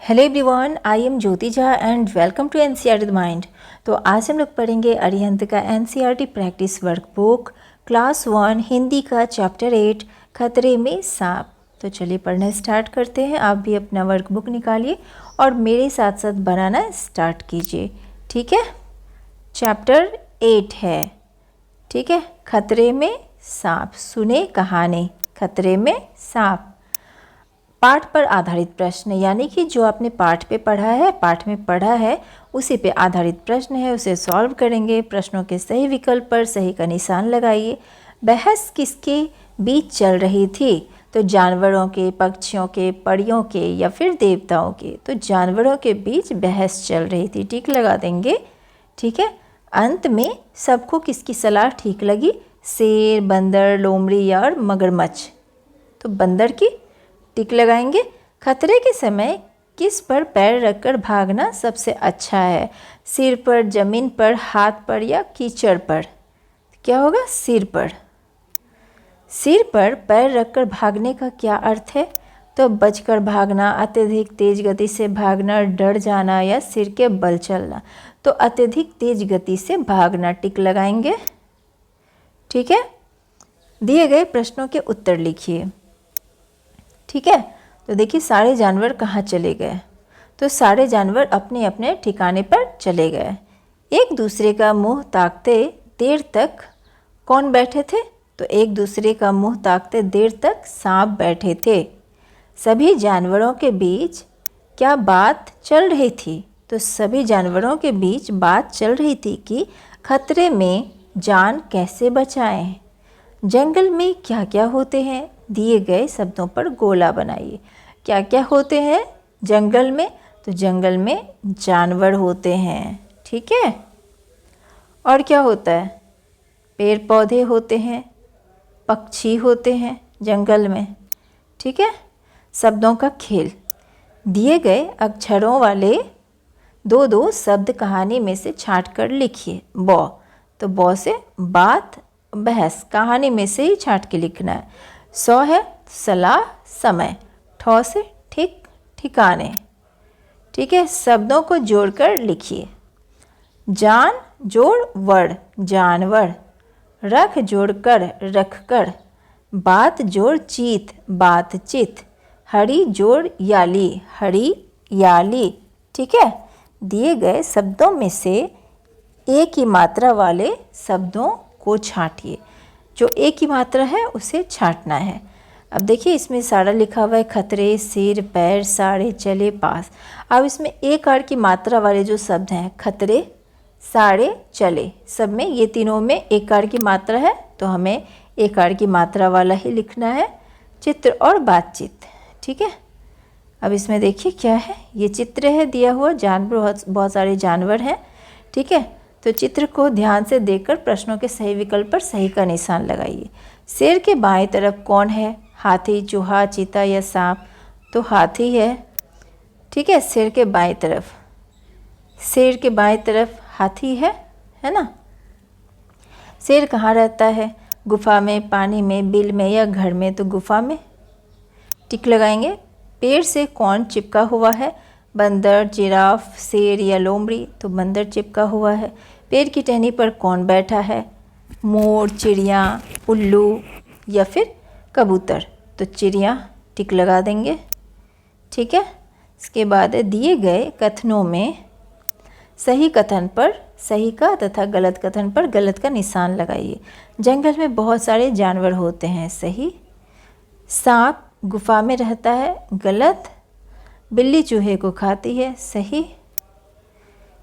Hello everyone, I am Jyoti Jha and welcome to NCERT the mind. तो आज हम लोग पढ़ेंगे अरिहंत का NCERT practice workbook class 1 Hindi का चैप्टर 8 खतरे में सांप। तो चलिए पढ़ना स्टार्ट करते हैं। आप भी अपना वर्कबुक निकालिए और मेरे साथ साथ बनाना स्टार्ट कीजिए, ठीक है। चैप्टर 8 है, ठीक है, खतरे में सांप। सुने कहानी खतरे में सांप। पाठ पर आधारित प्रश्न, यानी कि जो आपने पाठ पे पढ़ा है, पाठ में पढ़ा है, उसी पे आधारित प्रश्न है, उसे सॉल्व करेंगे। प्रश्नों के सही विकल्प पर सही का निशान लगाइए। बहस किसके बीच चल रही थी? तो जानवरों के, पक्षियों के, परियों के या फिर देवताओं के? तो जानवरों के बीच बहस चल रही थी, टिक लगा देंगे, ठीक है। अंत में सबको किसकी सलाह ठीक लगी? शेर, बंदर, लोमड़ी या मगरमच्छ? तो बंदर की टिक लगाएंगे। खतरे के समय किस पर पैर रखकर भागना सबसे अच्छा है? सिर पर, जमीन पर, हाथ पर या कीचड़ पर? क्या होगा? सिर पर। सिर पर पैर रखकर भागने का क्या अर्थ है? तो बचकर भागना, अत्यधिक तेज गति से भागना, डर जाना या सिर के बल चलना? तो अत्यधिक तेज गति से भागना, टिक लगाएंगे, ठीक है। दिए गए प्रश्नों के उत्तर लिखिए, ठीक है। तो देखिए सारे जानवर कहाँ चले गए? तो सारे जानवर अपने अपने ठिकाने पर चले गए। एक दूसरे का मुंह ताकते देर तक कौन बैठे थे? तो एक दूसरे का मुंह ताकते देर तक सांप बैठे थे। सभी जानवरों के बीच क्या बात चल रही थी? तो सभी जानवरों के बीच बात चल रही थी कि खतरे में जान कैसे बचाएं। जंगल में क्या क्या होते हैं? दिए गए शब्दों पर गोला बनाइए। क्या क्या होते हैं जंगल में? तो जंगल में जानवर होते हैं, ठीक है। और क्या होता है? पेड़ पौधे होते हैं, पक्षी होते हैं जंगल में, ठीक है। शब्दों का खेल। दिए गए अक्षरों वाले दो दो शब्द कहानी में से छांट कर लिखिए। बौ, तो बौ से बात, बहस, कहानी में से ही छांट के लिखना है। सौ है सलाह, समय। ठौ से ठीक, ठिकाने, ठीक है। शब्दों को जोड़कर लिखिए। जान जोड़ वड़, जानवर। रख जोड़कर रखकर। बात जोड़ चीत, बातचीत। हरी जोड़ याली, हरी याली, ठीक है। दिए गए शब्दों में से एक ही मात्रा वाले शब्दों को छांटिए। जो एक ही मात्रा है उसे छांटना है। अब देखिए इसमें सारा लिखा हुआ है, खतरे, सिर, पैर, साड़े, चले, पास। अब इसमें एक आड़ की मात्रा वाले जो शब्द हैं, खतरे, साड़े, चले, सब में ये तीनों में एक आड़ की मात्रा है, तो हमें एक आड़ की मात्रा वाला ही लिखना है। चित्र और बातचीत, ठीक है। अब इसमें देखिए क्या है, ये चित्र है दिया हुआ, जानवर, बहुत सारे जानवर हैं, ठीक है। तो चित्र को ध्यान से देखकर प्रश्नों के सही विकल्प पर सही का निशान लगाइए। शेर के बाएं तरफ कौन है? हाथी, चूहा, चीता या सांप? तो हाथी है, ठीक है। शेर के बाएं तरफ, शेर के बाएं तरफ हाथी है ना। शेर कहाँ रहता है? गुफा में, पानी में, बिल में या घर में? तो गुफा में, टिक लगाएंगे। पेड़ से कौन चिपका हुआ है? बंदर, जिराफ, शेर या लोमड़ी? तो बंदर चिपका हुआ है। पेड़ की टहनी पर कौन बैठा है? मोर, चिड़िया, उल्लू या फिर कबूतर? तो चिड़िया, टिक लगा देंगे, ठीक है। इसके बाद दिए गए कथनों में सही कथन पर सही का तथा गलत कथन पर गलत का निशान लगाइए। जंगल में बहुत सारे जानवर होते हैं, सही। सांप गुफा में रहता है, गलत। बिल्ली चूहे को खाती है, सही।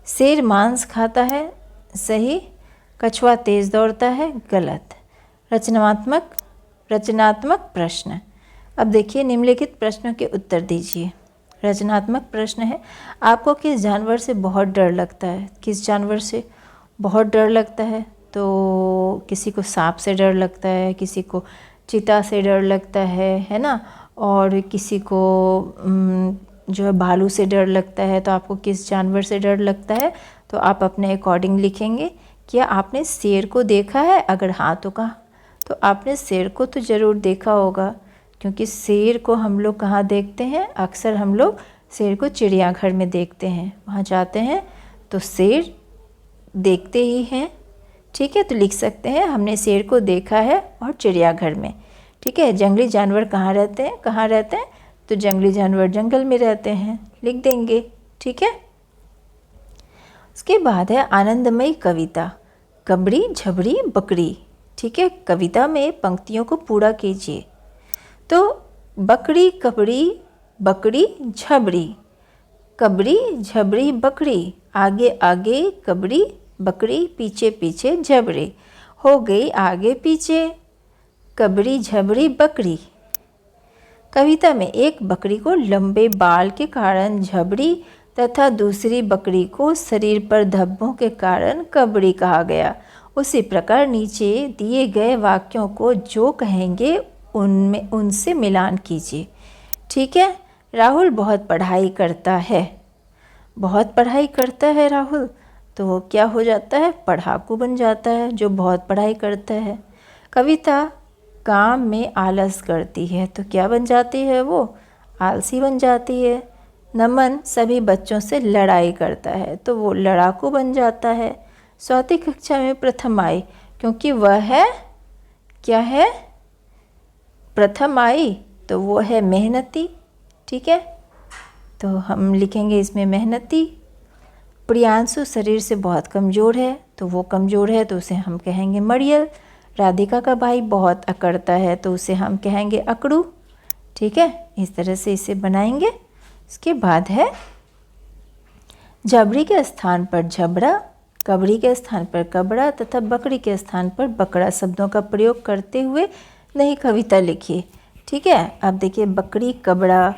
शेर मांस खाता है, सही। कछुआ तेज दौड़ता है, गलत। रचनात्मक प्रश्न। अब देखिए निम्नलिखित प्रश्नों के उत्तर दीजिए। रचनात्मक प्रश्न है, आपको किस जानवर से बहुत डर लगता है? किस जानवर से बहुत डर लगता है? तो किसी को सांप से डर लगता है, किसी को चीता से डर लगता है ना, और किसी को जो है भालू से डर लगता है। तो आपको किस जानवर से डर लगता है? तो आप अपने अकॉर्डिंग लिखेंगे। क्या आपने शेर को देखा है? अगर हाँ तो कहाँ? तो आपने शेर को तो ज़रूर देखा होगा, क्योंकि शेर को हम लोग कहाँ देखते हैं? अक्सर हम लोग शेर को चिड़ियाघर में देखते हैं, वहाँ जाते हैं तो शेर देखते ही हैं। ठीक है, तो लिख सकते हैं हमने शेर को देखा है और चिड़ियाघर में। ठीक है, जंगली जानवर कहाँ रहते हैं, कहाँ रहते हैं, तो जंगली जानवर जंगल में रहते हैं, लिख देंगे। ठीक है, उसके बाद है आनंदमयी कविता, कबड़ी झबड़ी बकरी। ठीक है, कविता में पंक्तियों को पूरा कीजिए। तो बकरी कबड़ी बकरी झबड़ी, कबड़ी झबड़ी बकरी, आगे आगे कबड़ी बकरी, पीछे पीछे झबड़ी, हो गई आगे पीछे कबड़ी झबड़ी बकरी। कविता में एक बकरी को लंबे बाल के कारण झबड़ी तथा दूसरी बकरी को शरीर पर धब्बों के कारण कबड़ी कहा गया। उसी प्रकार नीचे दिए गए वाक्यों को जो कहेंगे उनमें उनसे मिलान कीजिए। ठीक है, राहुल बहुत पढ़ाई करता है, बहुत पढ़ाई करता है राहुल, तो वो क्या हो जाता है, पढ़ाकू बन जाता है, जो बहुत पढ़ाई करता है। कविता काम में आलस करती है, तो क्या बन जाती है, वो आलसी बन जाती है। नमन सभी बच्चों से लड़ाई करता है, तो वो लड़ाकू बन जाता है। चौथी कक्षा में प्रथम आई, क्योंकि वह है क्या है, प्रथम आई, तो वो है मेहनती। ठीक है, तो हम लिखेंगे इसमें मेहनती। प्रियांशु शरीर से बहुत कमज़ोर है, तो वो कमज़ोर है तो उसे हम कहेंगे मड़ियल। राधिका का भाई बहुत अकड़ता है, तो उसे हम कहेंगे अकड़ू। ठीक है, इस तरह से इसे बनाएंगे। इसके बाद है झबड़ी के स्थान पर झबड़ा, कबड़ी के स्थान पर कबड़ा तथा बकरी के स्थान पर बकरा शब्दों का प्रयोग करते हुए नई कविता लिखिए। ठीक है, अब देखिए बकरी कबड़ा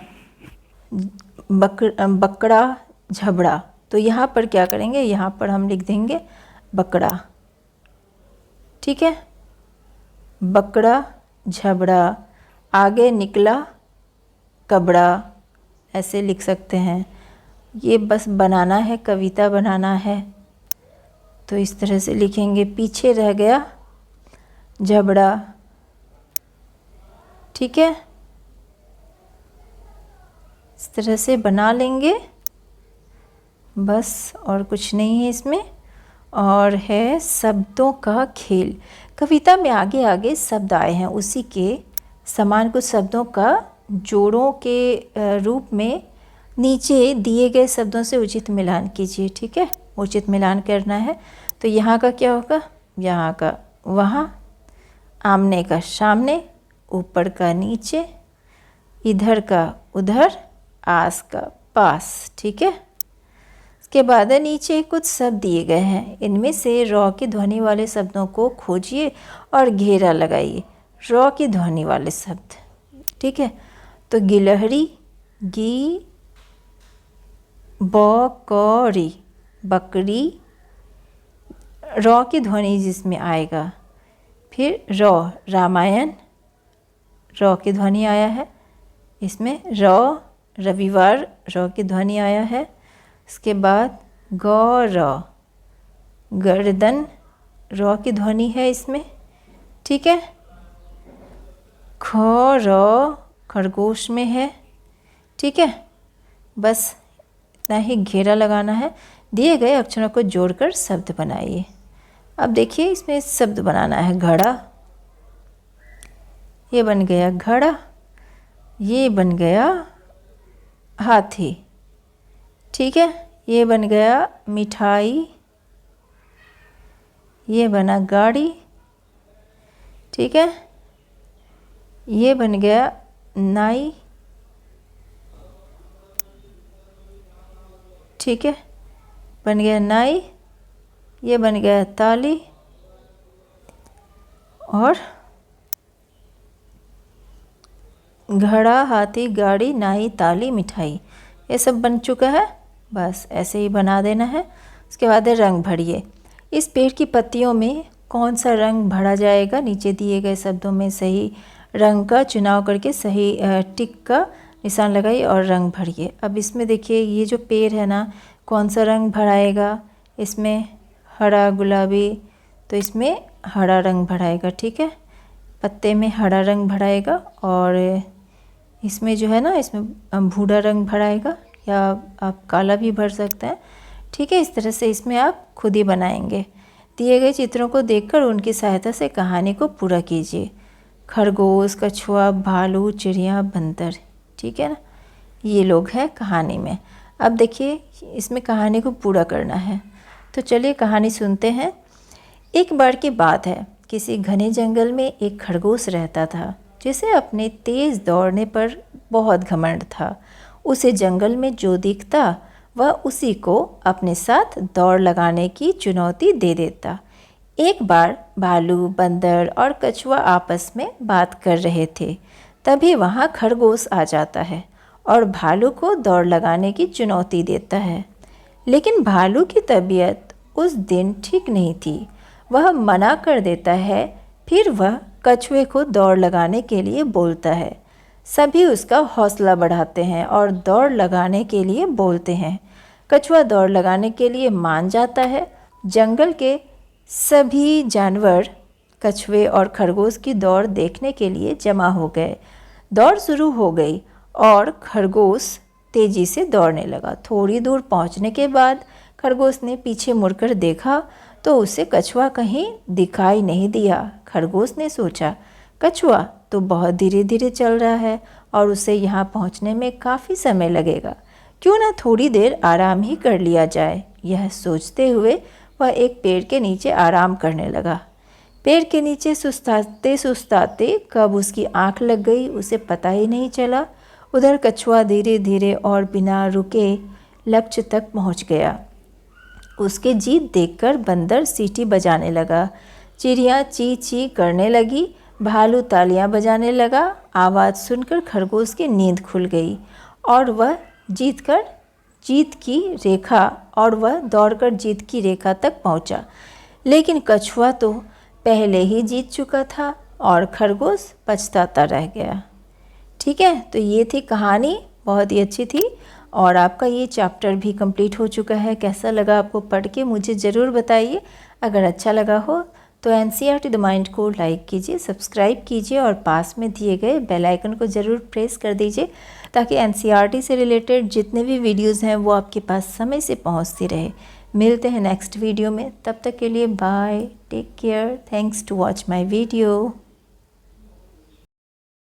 बकड़ा झबड़ा, तो यहाँ पर क्या करेंगे, यहाँ पर हम लिख देंगे बकड़ा। ठीक है, बकड़ा झबड़ा, आगे निकला कबड़ा, ऐसे लिख सकते हैं। ये बस बनाना है, कविता बनाना है, तो इस तरह से लिखेंगे। पीछे रह गया झबड़ा। ठीक है, इस तरह से बना लेंगे बस, और कुछ नहीं है इसमें। और है शब्दों का खेल। कविता में आगे आगे शब्द आए हैं, उसी के समान कुछ शब्दों का जोड़ों के रूप में नीचे दिए गए शब्दों से उचित मिलान कीजिए। ठीक है, उचित मिलान करना है। तो यहाँ का क्या होगा, यहाँ का वहाँ, आमने का सामने, ऊपर का नीचे, इधर का उधर, आस का पास। ठीक है, इसके बाद नीचे कुछ शब्द दिए गए हैं, इनमें से रॉ की ध्वनि वाले शब्दों को खोजिए और घेरा लगाइए। रॉ की ध्वनि वाले शब्द, ठीक है, तो गिलहरी, गी बकरी, बकरी, रॉ की ध्वनि जिसमें आएगा। फिर रॉ रामायण, रॉ की ध्वनि आया है इसमें। रॉ रविवार, रॉ की ध्वनि आया है। इसके बाद गौर, गर्दन, रॉ की ध्वनि है इसमें। ठीक है, खर, खरगोश में है। ठीक है, बस इतना ही घेरा लगाना है। दिए गए अक्षरों को जोड़कर शब्द बनाइए। अब देखिए इसमें शब्द बनाना है। घड़ा, ये बन गया घड़ा, ये बन गया हाथी। ठीक है, ये बन गया मिठाई, ये बना गाड़ी। ठीक है, ये बन गया नाई। ठीक है, बन गया नाई, ये बन गया ताली, और घड़ा, हाथी, गाड़ी, नाई, ताली, मिठाई, ये सब बन चुका है। बस ऐसे ही बना देना है। उसके बाद रंग भरिए। इस पेड़ की पत्तियों में कौन सा रंग भरा जाएगा, नीचे दिए गए शब्दों में सही रंग का चुनाव करके सही टिक का निशान लगाइए और रंग भरिए। अब इसमें देखिए ये जो पेड़ है ना, कौन सा रंग भराएगा, इसमें हरा गुलाबी, तो इसमें हरा रंग भराएगा। ठीक है, पत्ते में हरा रंग भराएगा, और इसमें जो है ना, इसमें भूरा रंग भराएगा। या आप काला भी भर सकते हैं। ठीक है, इस तरह से इसमें आप खुद ही बनाएंगे। दिए गए चित्रों को देखकर उनकी सहायता से कहानी को पूरा कीजिए। खरगोश, कछुआ, भालू, चिड़िया, बंदर। ठीक है ना, ये लोग हैं कहानी में। अब देखिए इसमें कहानी को पूरा करना है, तो चलिए कहानी सुनते हैं। एक बार की बात है, किसी घने जंगल में एक खरगोश रहता था जिसे अपने तेज़ दौड़ने पर बहुत घमंड था। उसे जंगल में जो दिखता वह उसी को अपने साथ दौड़ लगाने की चुनौती दे देता। एक बार भालू, बंदर और कछुआ आपस में बात कर रहे थे। तभी वहाँ खरगोश आ जाता है और भालू को दौड़ लगाने की चुनौती देता है। लेकिन भालू की तबीयत उस दिन ठीक नहीं थी। वह मना कर देता है। फिर वह कछुए को दौड़ लगाने के लिए बोलता है। सभी उसका हौसला बढ़ाते हैं और दौड़ लगाने के लिए बोलते हैं। कछुआ दौड़ लगाने के लिए मान जाता है। जंगल के सभी जानवर कछुए और खरगोश की दौड़ देखने के लिए जमा हो गए। दौड़ शुरू हो गई और खरगोश तेजी से दौड़ने लगा। थोड़ी दूर पहुंचने के बाद खरगोश ने पीछे मुड़कर देखा तो उसे कछुआ कहीं दिखाई नहीं दिया। खरगोश ने सोचा, कछुआ तो बहुत धीरे धीरे चल रहा है और उसे यहाँ पहुँचने में काफ़ी समय लगेगा। क्यों ना थोड़ी देर आराम ही कर लिया जाए। यह सोचते हुए वह एक पेड़ के नीचे आराम करने लगा। पेड़ के नीचे सुस्ताते सुस्ताते कब उसकी आंख लग गई उसे पता ही नहीं चला। उधर कछुआ धीरे धीरे और बिना रुके लक्ष्य तक पहुंच गया। उसके जीत देखकर बंदर सीटी बजाने लगा। चिड़िया ची ची करने लगी। भालू तालियां बजाने लगा। आवाज़ सुनकर खरगोश की नींद खुल गई और वह दौड़कर जीत की रेखा तक पहुंचा। लेकिन कछुआ तो पहले ही जीत चुका था और खरगोश पछताता रह गया। ठीक है, तो ये थी कहानी, बहुत ही अच्छी थी और आपका ये चैप्टर भी कंप्लीट हो चुका है। कैसा लगा आपको पढ़ के मुझे ज़रूर बताइए। अगर अच्छा लगा हो तो NCERT द माइंड को लाइक कीजिए, सब्सक्राइब कीजिए और पास में दिए गए बेल आइकन को ज़रूर प्रेस कर दीजिए ताकि NCERT से रिलेटेड जितने भी वीडियोज़ हैं वो आपके पास समय से पहुंचती रहे। मिलते हैं नेक्स्ट वीडियो में, तब तक के लिए bye, take care, thanks to watch my video.